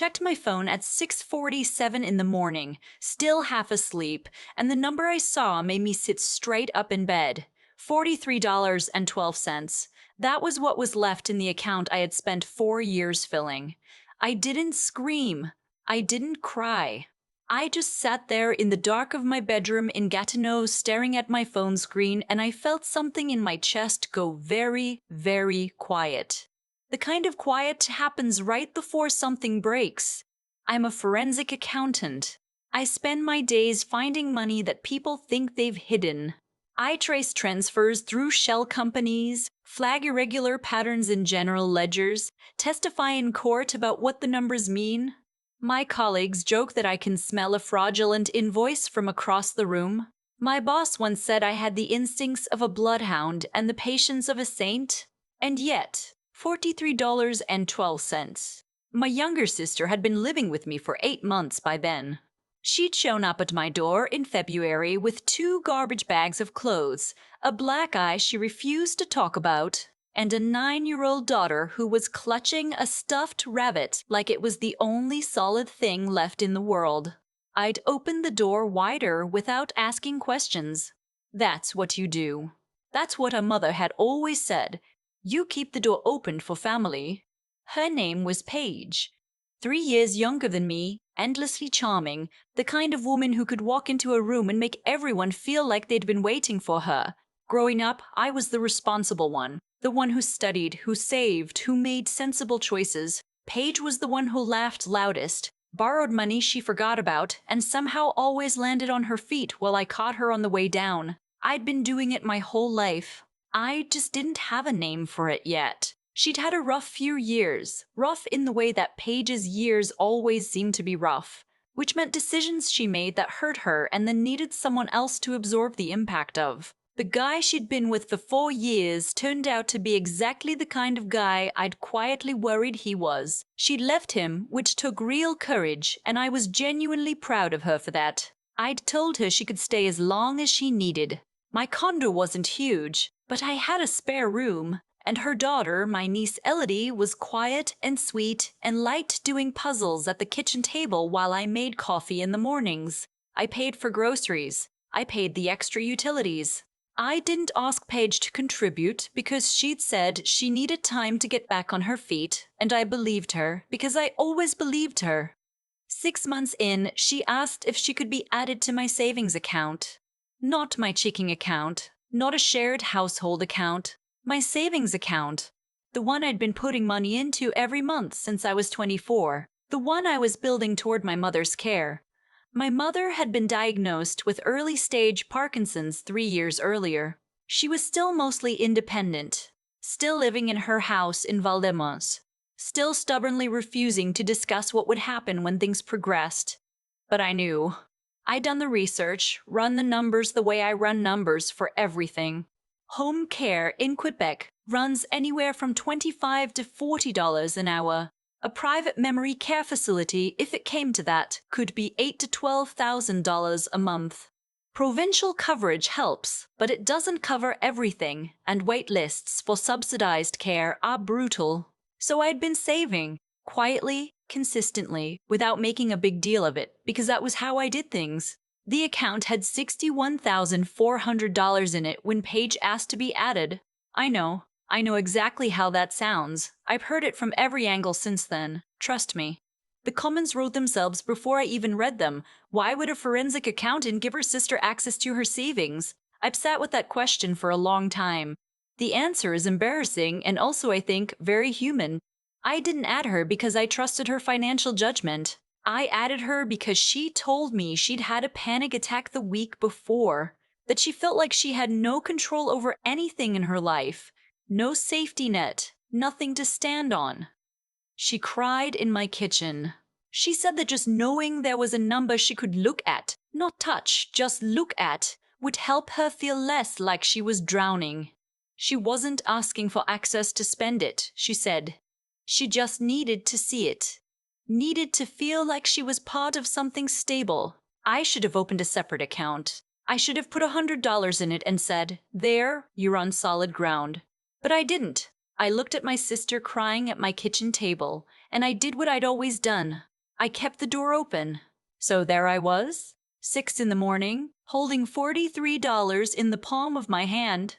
Checked my phone at 6:47 in the morning, still half asleep, and the number I saw made me sit straight up in bed. $43.12. That was what was left in the account I had spent 4 years filling. I didn't scream. I didn't cry. I just sat there in the dark of my bedroom in Gatineau staring at my phone screen, and I felt something in my chest go very, very quiet. The kind of quiet happens right before something breaks. I'm a forensic accountant. I spend my days finding money that people think they've hidden. I trace transfers through shell companies, flag irregular patterns in general ledgers, testify in court about what the numbers mean. My colleagues joke that I can smell a fraudulent invoice from across the room. My boss once said I had the instincts of a bloodhound and the patience of a saint. And yet, $43.12. My younger sister had been living with me for 8 months by then. She'd shown up at my door in February with 2 garbage bags of clothes, a black eye she refused to talk about, and a 9-year-old daughter who was clutching a stuffed rabbit like it was the only solid thing left in the world. I'd opened the door wider without asking questions. That's what you do. That's what her mother had always said. You keep the door open for family. Her name was Paige. 3 years younger than me, endlessly charming, the kind of woman who could walk into a room and make everyone feel like they'd been waiting for her. Growing up, I was the responsible one, the one who studied, who saved, who made sensible choices. Paige was the one who laughed loudest, borrowed money she forgot about, and somehow always landed on her feet while I caught her on the way down. I'd been doing it my whole life. I just didn't have a name for it yet. She'd had a rough few years, rough in the way that Paige's years always seemed to be rough, which meant decisions she made that hurt her and then needed someone else to absorb the impact of. The guy she'd been with for 4 years turned out to be exactly the kind of guy I'd quietly worried he was. She'd left him, which took real courage, and I was genuinely proud of her for that. I'd told her she could stay as long as she needed. My condo wasn't huge, but I had a spare room, and her daughter, my niece Elodie, was quiet and sweet and liked doing puzzles at the kitchen table while I made coffee in the mornings. I paid for groceries. I paid the extra utilities. I didn't ask Paige to contribute because she'd said she needed time to get back on her feet, and I believed her because I always believed her. 6 months in, she asked if she could be added to my savings account. Not my checking account, not a shared household account, my savings account. The one I'd been putting money into every month since I was 24, the one I was building toward my mother's care. My mother had been diagnosed with early-stage Parkinson's 3 years earlier. She was still mostly independent, still living in her house in Val-de-Marne, still stubbornly refusing to discuss what would happen when things progressed. But I knew. I'd done the research, run the numbers the way I run numbers for everything. Home care in Quebec runs anywhere from $25 to $40 an hour. A private memory care facility, if it came to that, could be $8,000 to $12,000 a month. Provincial coverage helps, but it doesn't cover everything, and wait lists for subsidized care are brutal. So I'd been saving, quietly, consistently, without making a big deal of it, because that was how I did things. The account had $61,400 in it when Paige asked to be added. I know exactly how that sounds. I've heard it from every angle since then. Trust me. The comments wrote themselves before I even read them. Why would a forensic accountant give her sister access to her savings? I've sat with that question for a long time. The answer is embarrassing and also, I think, very human. I didn't add her because I trusted her financial judgment. I added her because she told me she'd had a panic attack the week before, that she felt like she had no control over anything in her life. No safety net, nothing to stand on. She cried in my kitchen. She said that just knowing there was a number she could look at, not touch, just look at, would help her feel less like she was drowning. She wasn't asking for access to spend it, she said. She just needed to see it. Needed to feel like she was part of something stable. I should have opened a separate account. I should have put $100 in it and said, "There, you're on solid ground." But I didn't. I looked at my sister crying at my kitchen table, and I did what I'd always done. I kept the door open. So there I was, 6 in the morning, holding $43 in the palm of my hand.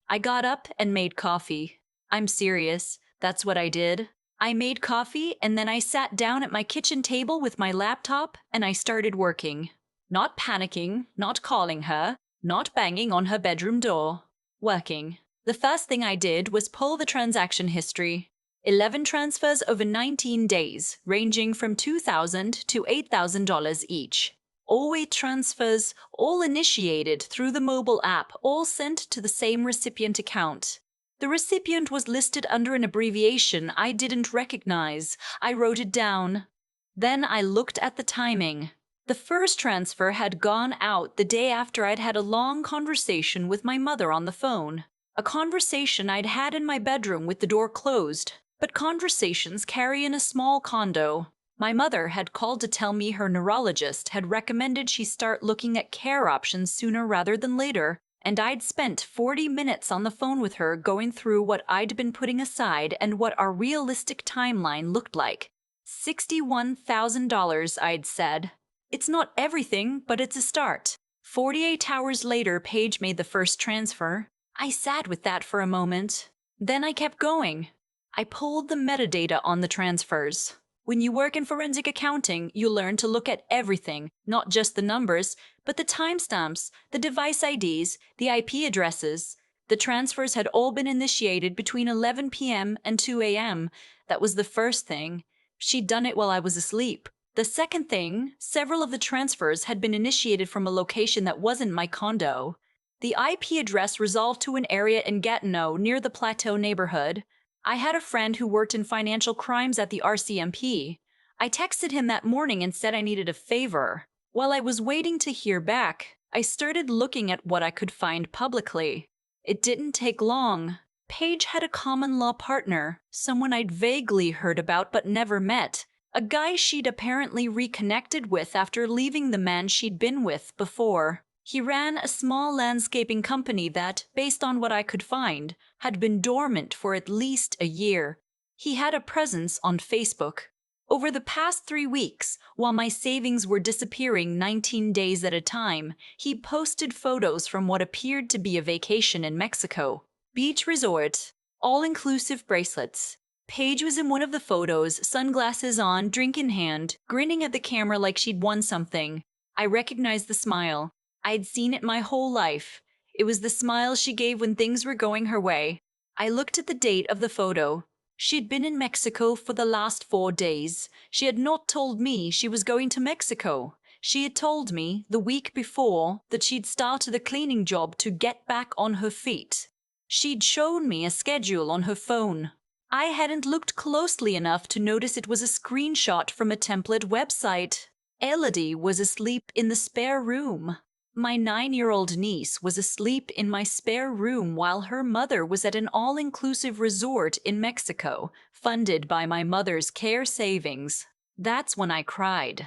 I got up and made coffee. I'm serious, that's what I did. I made coffee and then I sat down at my kitchen table with my laptop and I started working. Not panicking, not calling her, not banging on her bedroom door. Working. The first thing I did was pull the transaction history. 11 transfers over 19 days, ranging from $2,000 to $8,000 each. All transfers, all initiated through the mobile app, all sent to the same recipient account. The recipient was listed under an abbreviation I didn't recognize. I wrote it down. Then I looked at the timing. The first transfer had gone out the day after I'd had a long conversation with my mother on the phone. A conversation I'd had in my bedroom with the door closed. But conversations carry in a small condo. My mother had called to tell me her neurologist had recommended she start looking at care options sooner rather than later, and I'd spent 40 minutes on the phone with her going through what I'd been putting aside and what our realistic timeline looked like. $61,000, I'd said. It's not everything, but it's a start. 48 hours later, Paige made the first transfer. I sat with that for a moment. Then I kept going. I pulled the metadata on the transfers. When you work in forensic accounting, you learn to look at everything, not just the numbers, but the timestamps, the device IDs, the IP addresses. The transfers had all been initiated between 11 p.m. and 2 a.m. That was the first thing. She'd done it while I was asleep. The second thing, several of the transfers had been initiated from a location that wasn't my condo. The IP address resolved to an area in Gatineau near the Plateau neighborhood. I had a friend who worked in financial crimes at the RCMP. I texted him that morning and said I needed a favor. While I was waiting to hear back, I started looking at what I could find publicly. It didn't take long. Paige had a common law partner, someone I'd vaguely heard about but never met, a guy she'd apparently reconnected with after leaving the man she'd been with before. He ran a small landscaping company that, based on what I could find, had been dormant for at least a year. He had a presence on Facebook. Over the past 3 weeks, while my savings were disappearing 19 days at a time, he posted photos from what appeared to be a vacation in Mexico. Beach resort, all-inclusive bracelets. Paige was in one of the photos, sunglasses on, drink in hand, grinning at the camera like she'd won something. I recognized the smile. I'd seen it my whole life. It was the smile she gave when things were going her way. I looked at the date of the photo. She'd been in Mexico for the last 4 days. She had not told me she was going to Mexico. She had told me, the week before, that she'd started a cleaning job to get back on her feet. She'd shown me a schedule on her phone. I hadn't looked closely enough to notice it was a screenshot from a template website. Elodie was asleep in the spare room. My 9-year-old niece was asleep in my spare room while her mother was at an all-inclusive resort in Mexico, funded by my mother's care savings. That's when I cried.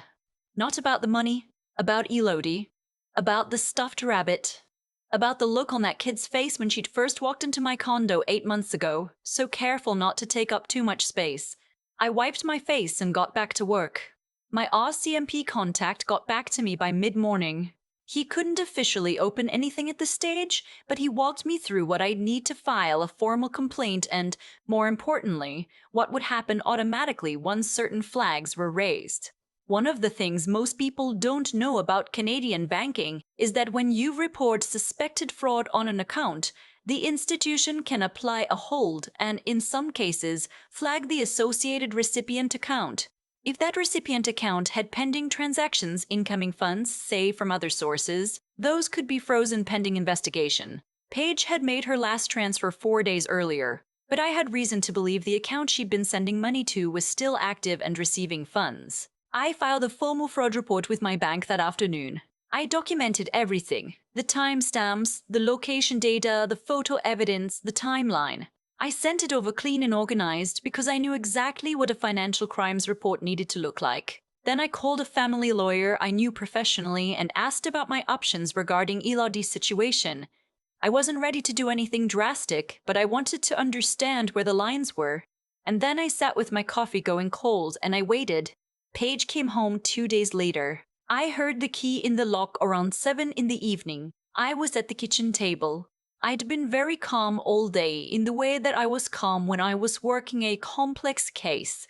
Not about the money, about Elodie, about the stuffed rabbit, about the look on that kid's face when she'd first walked into my condo 8 months ago, so careful not to take up too much space. I wiped my face and got back to work. My RCMP contact got back to me by mid-morning. He couldn't officially open anything at this stage, but he walked me through what I'd need to file a formal complaint and, more importantly, what would happen automatically once certain flags were raised. One of the things most people don't know about Canadian banking is that when you report suspected fraud on an account, the institution can apply a hold and, in some cases, flag the associated recipient account. If that recipient account had pending transactions, incoming funds, say from other sources, those could be frozen pending investigation. Paige had made her last transfer 4 days earlier, but I had reason to believe the account she'd been sending money to was still active and receiving funds. I filed a formal fraud report with my bank that afternoon. I documented everything: the timestamps, the location data, the photo evidence, the timeline. I sent it over clean and organized because I knew exactly what a financial crimes report needed to look like. Then I called a family lawyer I knew professionally and asked about my options regarding Elodie's situation. I wasn't ready to do anything drastic, but I wanted to understand where the lines were. And then I sat with my coffee going cold and I waited. Paige came home 2 days later. I heard the key in the lock around 7 in the evening. I was at the kitchen table. I'd been very calm all day in the way that I was calm when I was working a complex case.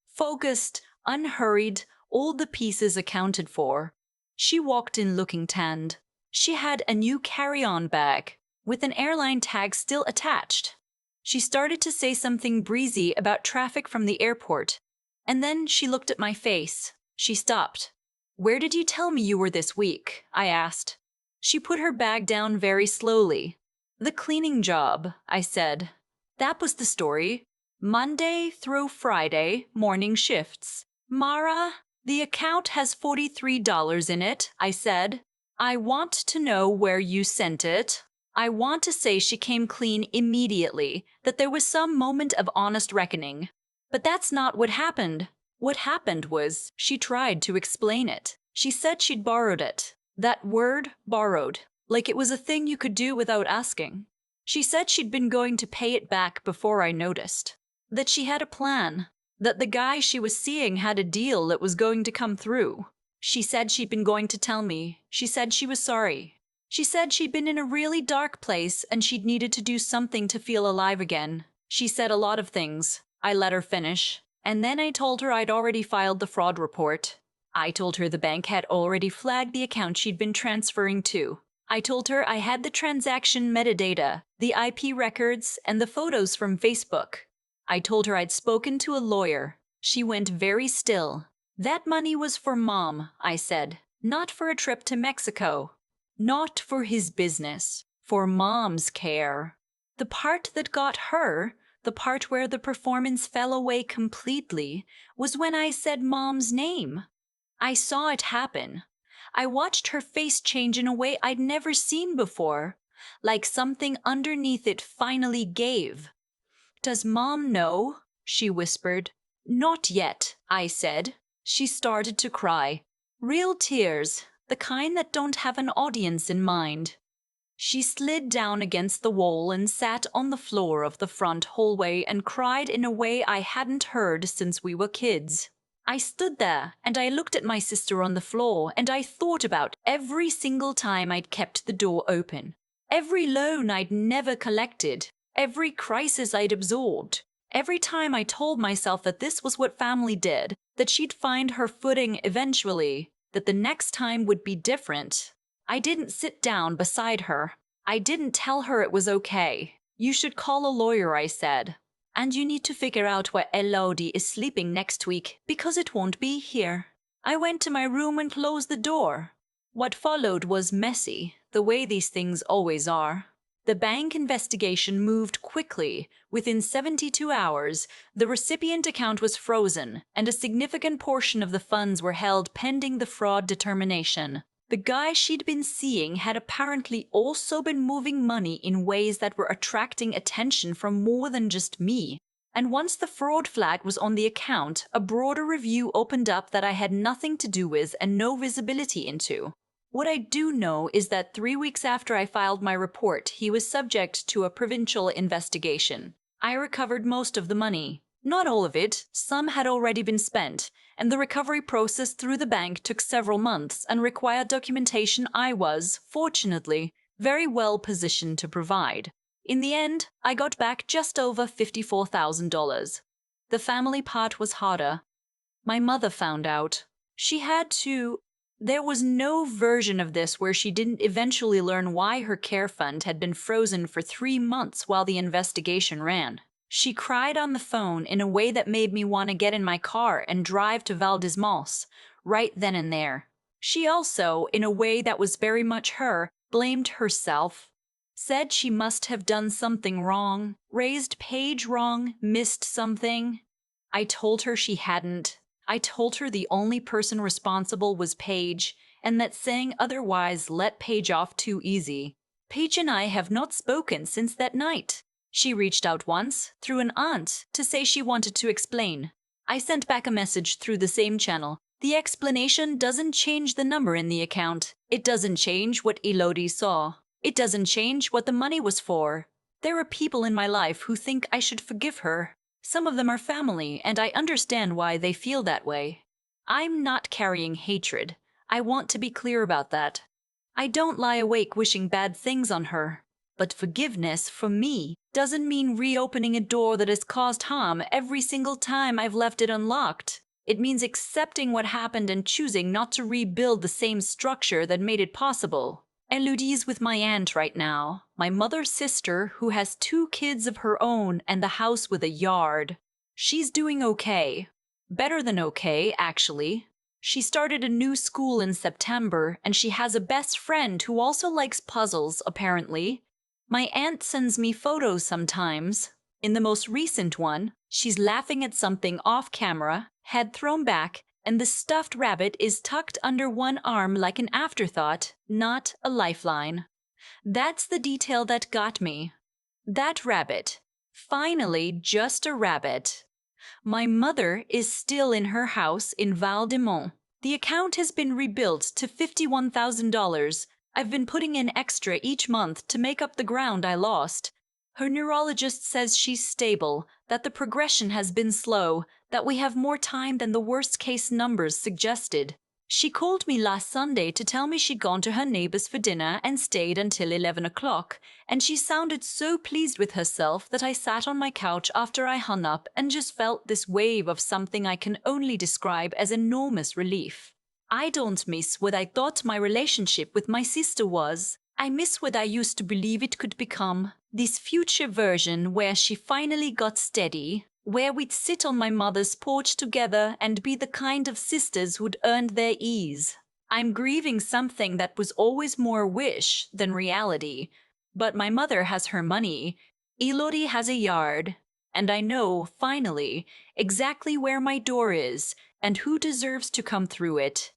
Focused, unhurried, all the pieces accounted for. She walked in looking tanned. She had a new carry-on bag, with an airline tag still attached. She started to say something breezy about traffic from the airport, and then she looked at my face. She stopped. "Where did you tell me you were this week?" I asked. She put her bag down very slowly. "The cleaning job," I said. That was the story. Monday through Friday, morning shifts. "Mara, the account has $43 in it," I said. "I want to know where you sent it." I want to say she came clean immediately, that there was some moment of honest reckoning. But that's not what happened. What happened was she tried to explain it. She said she'd borrowed it. That word, borrowed, like it was a thing you could do without asking. She said she'd been going to pay it back before I noticed. That she had a plan. That the guy she was seeing had a deal that was going to come through. She said she'd been going to tell me. She said she was sorry. She said she'd been in a really dark place and she'd needed to do something to feel alive again. She said a lot of things. I let her finish. And then I told her I'd already filed the fraud report. I told her the bank had already flagged the account she'd been transferring to. I told her I had the transaction metadata, the IP records, and the photos from Facebook. I told her I'd spoken to a lawyer. She went very still. "That money was for Mom," I said, "not for a trip to Mexico. Not for his business, for Mom's care." The part that got her, the part where the performance fell away completely, was when I said Mom's name. I saw it happen. I watched her face change in a way I'd never seen before, like something underneath it finally gave. "Does Mom know?" she whispered. "Not yet," I said. She started to cry. Real tears. The kind that don't have an audience in mind. She slid down against the wall and sat on the floor of the front hallway and cried in a way I hadn't heard since we were kids. I stood there and I looked at my sister on the floor and I thought about every single time I'd kept the door open, every loan I'd never collected, every crisis I'd absorbed, every time I told myself that this was what family did, that she'd find her footing eventually, that the next time would be different. I didn't sit down beside her. I didn't tell her it was okay. "You should call a lawyer," I said. "And you need to figure out where Elodie is sleeping next week, because it won't be here." I went to my room and closed the door. What followed was messy, the way these things always are. The bank investigation moved quickly. Within 72 hours, the recipient account was frozen, and a significant portion of the funds were held pending the fraud determination. The guy she'd been seeing had apparently also been moving money in ways that were attracting attention from more than just me. And once the fraud flag was on the account, a broader review opened up that I had nothing to do with and no visibility into. What I do know is that 3 weeks after I filed my report, he was subject to a provincial investigation. I recovered most of the money. Not all of it, some had already been spent, and the recovery process through the bank took several months and required documentation I was, fortunately, very well positioned to provide. In the end, I got back just over $54,000. The family part was harder. My mother found out. She had to. There was no version of this where she didn't eventually learn why her care fund had been frozen for 3 months while the investigation ran. She cried on the phone in a way that made me want to get in my car and drive to Val-des-Moss, right then and there. She also, in a way that was very much her, blamed herself. Said she must have done something wrong, raised Paige wrong, missed something. I told her she hadn't. I told her the only person responsible was Paige, and that saying otherwise let Paige off too easy. Paige and I have not spoken since that night. She reached out once, through an aunt, to say she wanted to explain. I sent back a message through the same channel. The explanation doesn't change the number in the account. It doesn't change what Elodie saw. It doesn't change what the money was for. There are people in my life who think I should forgive her. Some of them are family, and I understand why they feel that way. I'm not carrying hatred. I want to be clear about that. I don't lie awake wishing bad things on her. But forgiveness, for me, doesn't mean reopening a door that has caused harm every single time I've left it unlocked. It means accepting what happened and choosing not to rebuild the same structure that made it possible. Elodie's with my aunt right now, my mother's sister who has 2 kids of her own and the house with a yard. She's doing okay. Better than okay, actually. She started a new school in September, and she has a best friend who also likes puzzles, apparently. My aunt sends me photos sometimes. In the most recent one, she's laughing at something off camera, head thrown back, and the stuffed rabbit is tucked under one arm like an afterthought, not a lifeline. That's the detail that got me. That rabbit. Finally, just a rabbit. My mother is still in her house in Val-de-Mont. The account has been rebuilt to $51,000. I've been putting in extra each month to make up the ground I lost. Her neurologist says she's stable, that the progression has been slow, that we have more time than the worst-case numbers suggested. She called me last Sunday to tell me she'd gone to her neighbor's for dinner and stayed until 11 o'clock, and she sounded so pleased with herself that I sat on my couch after I hung up and just felt this wave of something I can only describe as enormous relief. I don't miss what I thought my relationship with my sister was. I miss what I used to believe it could become. This future version where she finally got steady, where we'd sit on my mother's porch together and be the kind of sisters who'd earned their ease. I'm grieving something that was always more wish than reality. But my mother has her money, Elodie has a yard, and I know, finally, exactly where my door is and who deserves to come through it.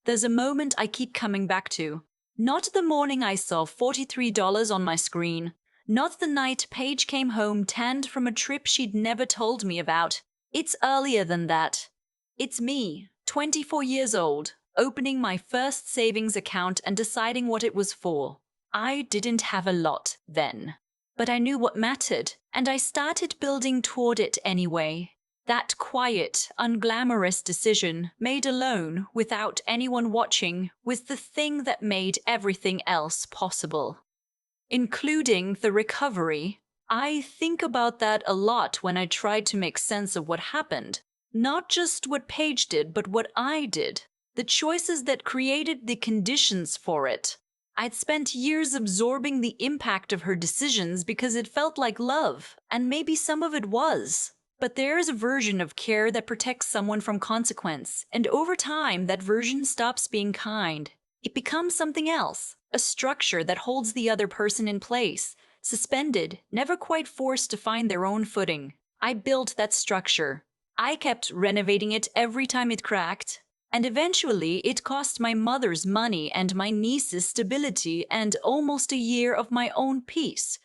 There's a moment I keep coming back to. Not the morning I saw $43 on my screen. Not the night Paige came home tanned from a trip she'd never told me about. It's earlier than that. It's me, 24 years old, opening my first savings account and deciding what it was for. I didn't have a lot then, but I knew what mattered, and I started building toward it anyway. That quiet, unglamorous decision, made alone, without anyone watching, was the thing that made everything else possible. Including the recovery. I think about that a lot when I try to make sense of what happened. Not just what Paige did, but what I did. The choices that created the conditions for it. I'd spent years absorbing the impact of her decisions because it felt like love, and maybe some of it was. But there is a version of care that protects someone from consequence, and over time that version stops being kind. It becomes something else, a structure that holds the other person in place, suspended, never quite forced to find their own footing. I built that structure. I kept renovating it every time it cracked, and eventually it cost my mother's money and my niece's stability and almost a year of my own peace.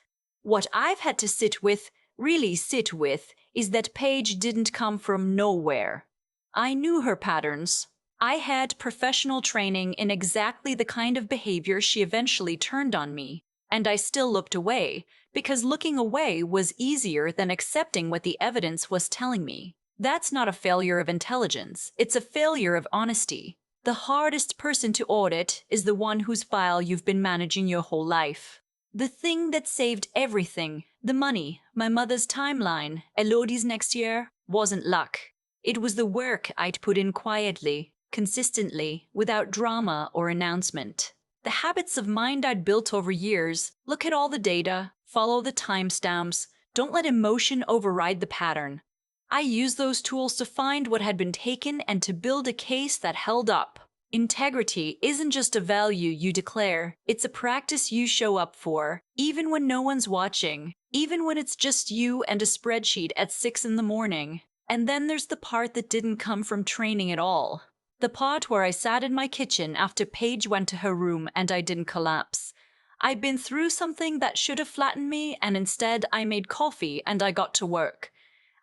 What I've had to sit with, really sit with, is that Paige didn't come from nowhere. I knew her patterns. I had professional training in exactly the kind of behavior she eventually turned on me, and I still looked away, because looking away was easier than accepting what the evidence was telling me. That's not a failure of intelligence, it's a failure of honesty. The hardest person to audit is the one whose file you've been managing your whole life. The thing that saved everything, the money, my mother's timeline, Elodie's next year, wasn't luck. It was the work I'd put in quietly, consistently, without drama or announcement. The habits of mind I'd built over years, look at all the data, follow the timestamps, don't let emotion override the pattern. I used those tools to find what had been taken and to build a case that held up. Integrity isn't just a value you declare, it's a practice you show up for, even when no one's watching, even when it's just you and a spreadsheet at 6 in the morning. And then there's the part that didn't come from training at all. The part where I sat in my kitchen after Paige went to her room and I didn't collapse. I'd been through something that should have flattened me, and instead I made coffee and I got to work.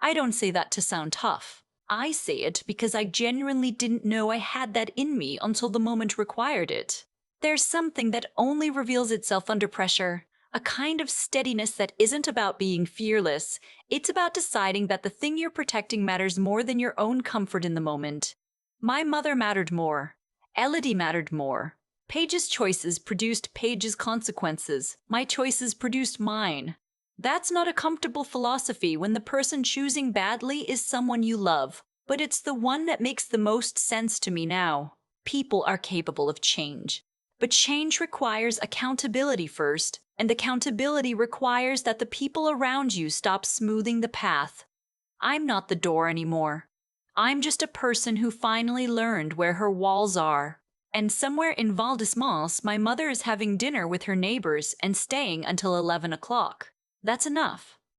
I don't say that to sound tough. I say it because I genuinely didn't know I had that in me until the moment required it. There's something that only reveals itself under pressure, a kind of steadiness that isn't about being fearless. It's about deciding that the thing you're protecting matters more than your own comfort in the moment. My mother mattered more. Elodie mattered more. Paige's choices produced Paige's consequences. My choices produced mine. That's not a comfortable philosophy when the person choosing badly is someone you love, but it's the one that makes the most sense to me now. People are capable of change, but change requires accountability first, and accountability requires that the people around you stop smoothing the path. I'm not the door anymore. I'm just a person who finally learned where her walls are. And somewhere in Val d'Ismance, my mother is having dinner with her neighbors and staying until 11 o'clock. That's enough.